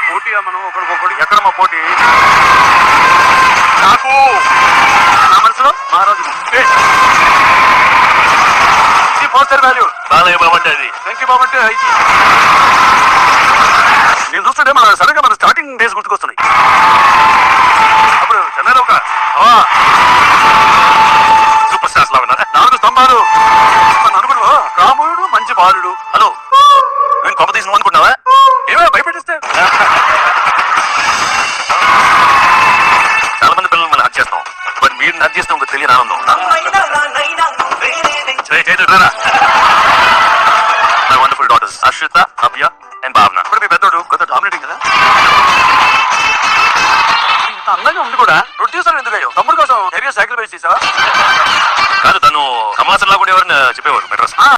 పోటీ మనం ఒకరికొకరు ఎక్కడమ్మా పోటీ? నాకు నా మనసులో మహారాజు పోస్టర్ వాల్యూ బాలయ్య బాబు అంటే అది, వెంకీ బాబు అంటే ఐదు. నేను చూస్తుంటే మన సడన్గా మన స్టార్టింగ్ డేస్ గుర్తుకొస్తున్నాయి. అప్పుడు చెన్నైలో ఒక సూపర్ స్టార్స్ లా ఉన్నారు. 4 స్తంభాలు మన అనుకున్నావు. రాముడు మంచి బాలుడు. హలో, నేను కొమ్మ తీసిన అనుకున్నావా? ఏమైనా భయపెట్టిస్తే చాలా మంది పిల్లలు మనం హత్య చేస్తాం. బట్ మీరు హత్య చేస్తాం ఒక తెలియని ఆనందం. My wonderful daughters Ashrita, Abhya and Bhavana. ఇప్పుడు మీ పెద్దోడు కొత్త డామినేటింగ్ కదా. ఇంత అందంగా ఉంది కూడా ప్రొడ్యూసర్ ఎందుకయ్యో? తమ్ముడు కోసం